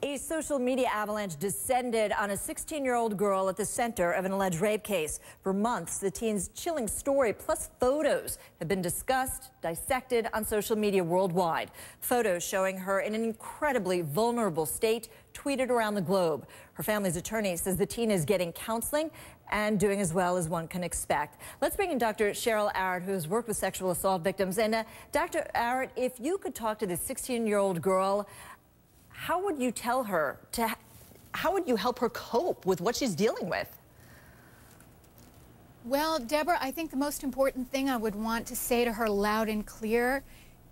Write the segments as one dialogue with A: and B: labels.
A: A social media avalanche descended on a 16-year-old girl at the center of an alleged rape case. For months, the teen's chilling story plus photos have been discussed, dissected on social media worldwide. Photos showing her in an incredibly vulnerable state tweeted around the globe. Her family's attorney says the teen is getting counseling and doing as well as one can expect. Let's bring in Dr. Cheryl Arutt, who has worked with sexual assault victims. And Dr. Arutt, if you could talk to this 16-year-old girl, how would you tell her how would you help her cope with what she's dealing with?
B: Well, Deborah, I think the most important thing I would want to say to her loud and clear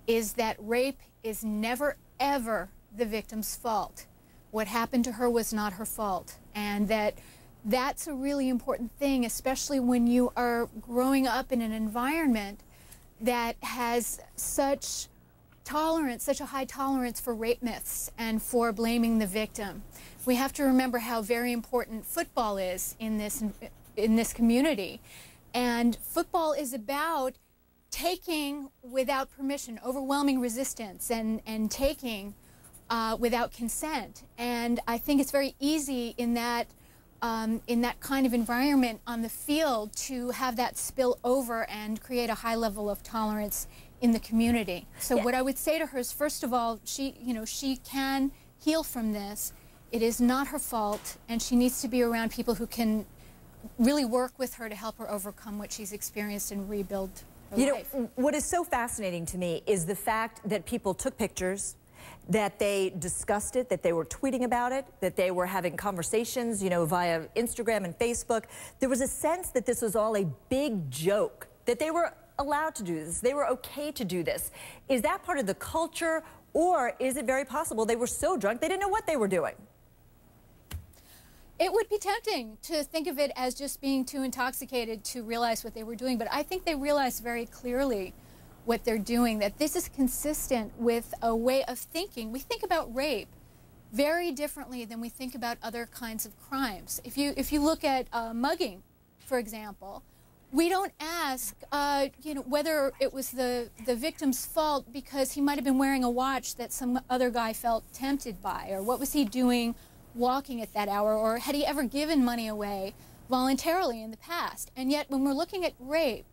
B: is that rape is never, ever the victim's fault. What happened to her was not her fault, and that's a really important thing, especially when you are growing up in an environment that has such tolerance, such a high tolerance for rape myths and for blaming the victim. We have to remember how very important football is in this community. And football is about taking without permission, overwhelming resistance, and taking without consent. And I think it's very easy in that kind of environment on the field to have that spill over and create a high level of tolerance in the community. So what I would say to her is, first of all, she can heal from this. It is not her fault, and she needs to be around people who can really work with her to help her overcome what she's experienced and rebuild her life.
A: What is so fascinating to me is the fact that people took pictures, that they discussed it, that they were tweeting about it, that they were having conversations, via Instagram and Facebook. There was a sense that this was all a big joke, that they were allowed to do this, they were okay to do this. Is that part of the culture, or is it very possible they were so drunk they didn't know what they were doing?
B: It would be tempting to think of it as just being too intoxicated to realize what they were doing, but I think they realized very clearly what they're doing, that this is consistent with a way of thinking. We think about rape very differently than we think about other kinds of crimes. If you look at mugging, for example, we don't ask whether it was the victim's fault because he might have been wearing a watch that some other guy felt tempted by, or what was he doing walking at that hour, or had he ever given money away voluntarily in the past. And yet when we're looking at rape,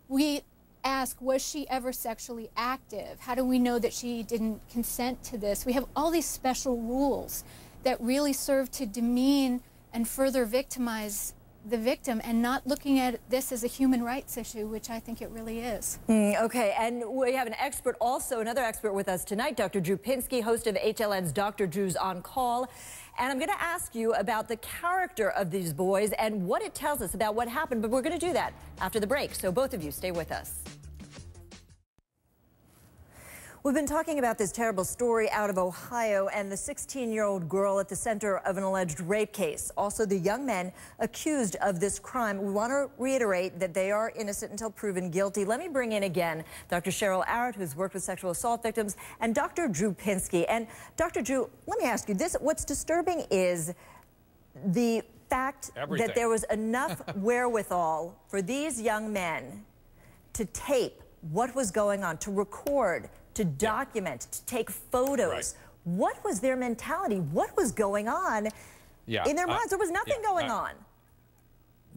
B: we ask, was she ever sexually active? How do we know that she didn't consent to this? We have all these special rules that really serve to demean and further victimize the victim, and not looking at this as a human rights issue, which I think it really is.
A: Okay, and we have an expert also, another expert with us tonight, Dr. Drew Pinsky, host of HLN's Dr. Drew's On Call. And I'm going to ask you about the character of these boys and what it tells us about what happened, but we're going to do that after the break, so both of you stay with us. We've been talking about this terrible story out of Ohio and the 16-year-old girl at the center of an alleged rape case. Also, the young men accused of this crime. We want to reiterate that they are innocent until proven guilty. Let me bring in again Dr. Cheryl Arutt, who's worked with sexual assault victims, and Dr. Drew Pinsky. And Dr. Drew, let me ask you this. What's disturbing is the fact that there was enough wherewithal for these young men to tape what was going on, to record, to document, to take photos. Right. What was their mentality? What was going on in their minds? There was nothing going on.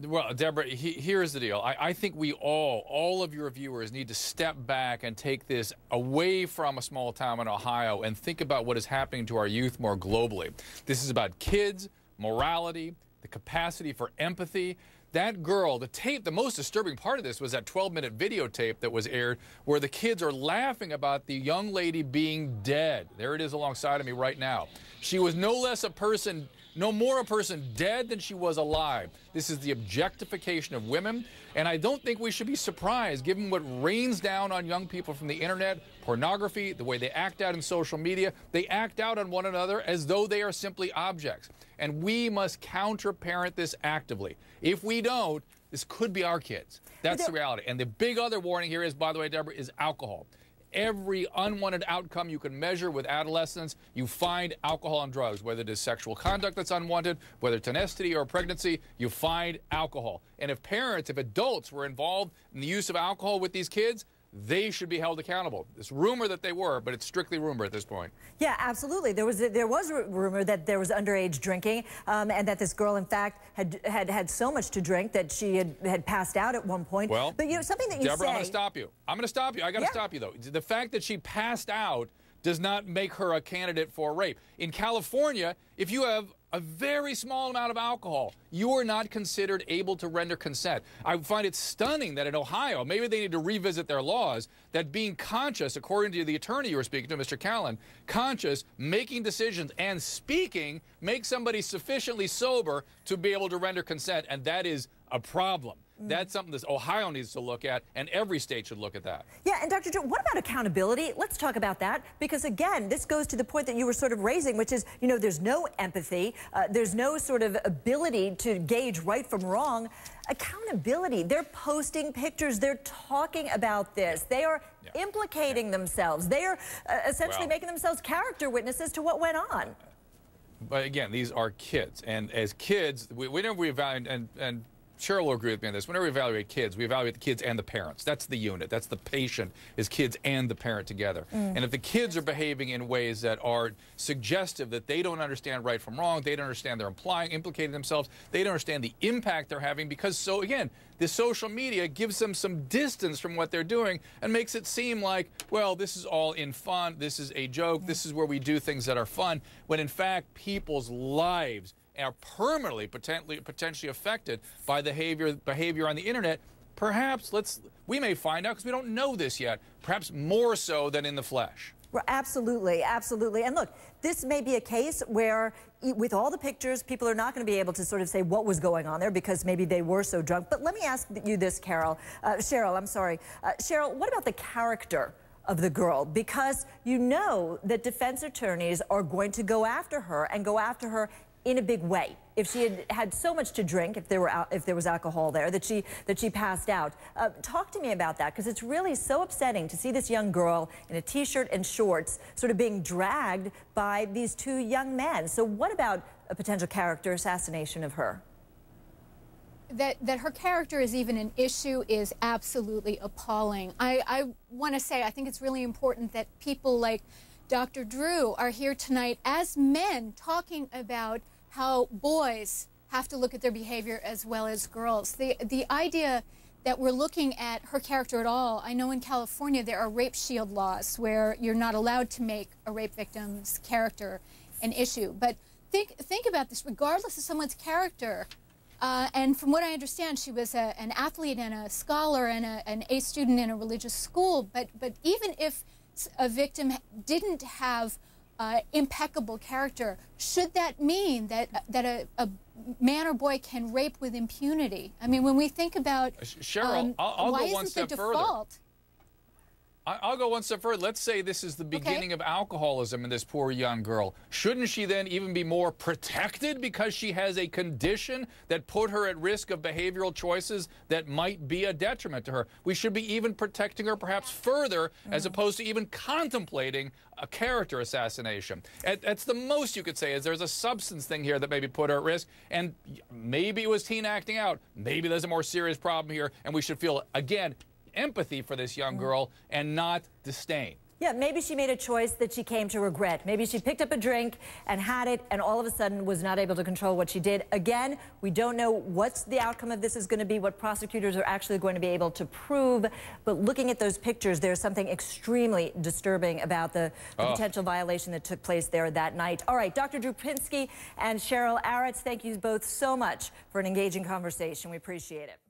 C: Well, Deborah, here's the deal. I think we all of your viewers need to step back and take this away from a small town in Ohio and think about what is happening to our youth more globally. This is about kids, morality, the capacity for empathy. That girl, the tape, the most disturbing part of this was that 12-minute videotape that was aired where the kids are laughing about the young lady being dead. There it is alongside of me right now. She was no more a person dead than she was alive. This is the objectification of women, and I don't think we should be surprised given what rains down on young people from the internet, pornography, the way they act out in social media. They act out on one another as though they are simply objects. And we must counter-parent this actively. If we don't, this could be our kids. That's the reality. And the big other warning here is, by the way, Deborah, is alcohol. Every unwanted outcome you can measure with adolescence, you find alcohol and drugs. Whether it is sexual conduct that's unwanted, whether it's an STD or a pregnancy, you find alcohol. And if adults were involved in the use of alcohol with these kids, they should be held accountable. It's rumor that they were, but it's strictly rumor at this point.
A: Yeah, absolutely. There was a rumor that there was underage drinking, and that this girl, in fact, had so much to drink that she had passed out at one point.
C: Well,
A: but you know, something that you
C: Deborah,
A: say.
C: I'm going to stop you. I'm going to stop you. I got to stop you though. The fact that she passed out does not make her a candidate for rape. In California, if you have a very small amount of alcohol, you are not considered able to render consent. I find it stunning that in Ohio, maybe they need to revisit their laws, that being conscious, according to the attorney you were speaking to, Mr. Callan, conscious, making decisions, and speaking makes somebody sufficiently sober to be able to render consent, and that is a problem. That's something that Ohio needs to look at, and every state should look at that.
A: Yeah, and Dr. Joe, what about accountability? Let's talk about that, because again, this goes to the point that you were sort of raising, which is, you know, there's no empathy, there's no sort of ability to gauge right from wrong. Accountability, they're posting pictures, they're talking about this, they are implicating themselves, they are essentially making themselves character witnesses to what went on.
C: But again, these are kids, and as kids, whenever we evaluate, and Cheryl will agree with me on this. Whenever we evaluate kids, we evaluate the kids and the parents. That's the unit. That's the patient, is kids and the parent together. And if the kids are behaving in ways that are suggestive that they don't understand right from wrong, they don't understand they're implicating themselves, they don't understand the impact they're having, because, so again, the social media gives them some distance from what they're doing and makes it seem like, well, this is all in fun, this is a joke, this is where we do things that are fun, when in fact people's lives are permanently potentially affected by the behavior on the internet. Perhaps we may find out, because we don't know this yet, perhaps more so than in the flesh.
A: Well, absolutely, absolutely. And look, this may be a case where with all the pictures, people are not going to be able to sort of say what was going on there, because maybe they were so drunk. But let me ask you this, Cheryl, I'm sorry. Cheryl, what about the character of the girl? Because you know that defense attorneys are going to go after her, and go after her in a big way. If she had so much to drink, if there was alcohol there, that she passed out. Talk to me about that, because it's really so upsetting to see this young girl in a t-shirt and shorts sort of being dragged by these two young men. So what about a potential character assassination of her?
B: That her character is even an issue is absolutely appalling. I want to say, I think it's really important that people like Dr. Drew are here tonight as men, talking about how boys have to look at their behavior as well as girls. The idea that we're looking at her character at all, I know in California there are rape shield laws where you're not allowed to make a rape victim's character an issue. But think about this, regardless of someone's character. And from what I understand, she was an athlete and a scholar and an A student in a religious school. But even if a victim didn't have impeccable character, should that mean that a man or boy can rape with impunity? I mean, when we think about
C: Cheryl, I'll go one step further. I'll go one step further. Let's say this is the beginning of alcoholism in this poor young girl. Shouldn't she then even be more protected because she has a condition that put her at risk of behavioral choices that might be a detriment to her? We should be even protecting her perhaps further, as opposed to even contemplating a character assassination. That's the most you could say, is there's a substance thing here that maybe put her at risk, and maybe it was teen acting out. Maybe there's a more serious problem here, and we should feel, again, empathy for this young girl and not disdain.
A: Yeah, maybe she made a choice that she came to regret. Maybe she picked up a drink and had it, and all of a sudden was not able to control what she did. Again, we don't know what the outcome of this is going to be, what prosecutors are actually going to be able to prove. But looking at those pictures, there's something extremely disturbing about the potential violation that took place there that night. All right, Dr. Drew Pinsky and Cheryl Arutt, thank you both so much for an engaging conversation. We appreciate it.